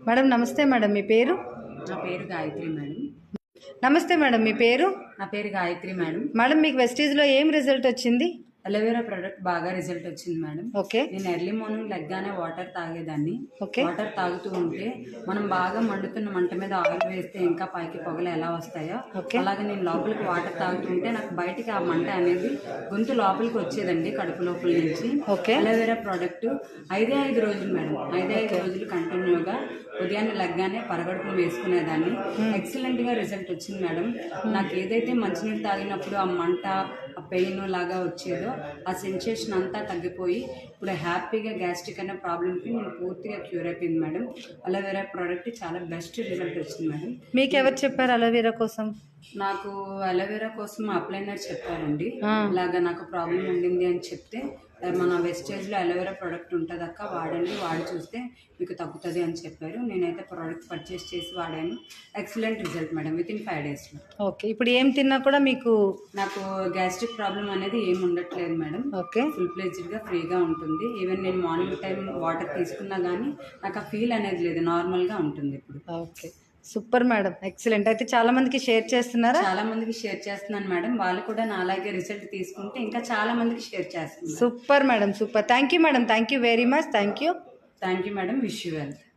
Madam నమస్తే madam, మీ పేరు? నా పేరు గాయత్రి మేడం. నమస్తే మేడం, మీ పేరు? నా పేరు గాయత్రి మేడం. మేడం మీకు వెస్టీజ్లో ఏం రిజల్ట్ వచ్చింది? అలోవెరా ప్రోడక్ట్ బాగా రిజల్ట్ వచ్చింది మేడం. ఓకే. నేను ఎర్లీ మార్నింగ్ లెగ్గానే వాటర్ తాగేదాన్ని. ఓకే. వాటర్ తాగుతూ ఉంటే మనం బాగా మండుతున్న మంట మీద ఆయిల్ వేస్తే ఇంకా పైకి పొగలు ఎలా వస్తాయో అలాగే నేను లోపలికి వాటర్ తాగుతూ ఉంటే నాకు బయటికి ఆ మంట అనేది గొంతు లోపలికి వచ్చేదండి, కడుపు లోపల నుంచి. ఓకే. అలోవెరా ప్రోడక్ట్ 5 రోజులు మేడం, 5 రోజులు కంటిన్యూగా ఉదయాన్నే లెగ్గానే పరగడుపును వేసుకునేదాన్ని. ఎక్సలెంట్ గా రిజల్ట్ వచ్చింది మేడం. నాకు ఏదైతే మంచినీళ్ళు తాగినప్పుడు ఆ మంట, ఆ పెయిన్ లాగా వచ్చేదో ఆ సెన్సేషన్ అంతా తగ్గిపోయి ఇప్పుడు హ్యాపీగా గ్యాస్ట్రిక్ అనే ప్రాబ్లంకి నేను పూర్తిగా క్యూర్ అయిపోయింది మేడం. అలోవెరా ప్రోడక్ట్ చాలా బెస్ట్ రిజల్ట్ వచ్చింది మేడం. మీకు ఎవరు చెప్పారు అలోవెరా కోసం? నాకు అలోవెరా కోసం అప్లైనర్ చెప్పారండి. ఇలాగా నాకు ప్రాబ్లం ఉండింది అని చెప్తే, మన వెస్టేజ్లో అలోవెరా ప్రోడక్ట్ ఉంటుంది అక్క, వాడండి, వాడి చూస్తే మీకు తగ్గుతుంది అని చెప్పారు. నేనైతే ప్రోడక్ట్ పర్చేస్ చేసి వాడాను. ఎక్సలెంట్ రిజల్ట్ మేడం, వితిన్ 5 డేస్లో. ఓకే. ఇప్పుడు ఏం తిన్నా కూడా మీకు? నాకు గ్యాస్ట్రిక్ ప్రాబ్లం అనేది ఏమి ఉండట్లేదు మేడం. ఓకే. ఫుల్ ప్లేజ్డ్గా ఫ్రీగా ఉంటుంది. ఈవెన్ నేను మార్నింగ్ టైం వాటర్ తీసుకున్నా కానీ నాకు ఆ ఫీల్ అనేది లేదు, నార్మల్గా ఉంటుంది ఇప్పుడు. Okay, super madam, excellent. అయితే చాలా మందికి షేర్ చేస్తున్నారా? చాలా మందికి షేర్ చేస్తున్నాను మేడం. వాళ్ళు కూడా నా అలాగే రిజల్ట్ తీసుకుంటే ఇంకా చాలా మందికి షేర్ చేస్తున్నారు. Super madam, super. Thank you madam, thank you very much. Thank you madam. Wish you wealth.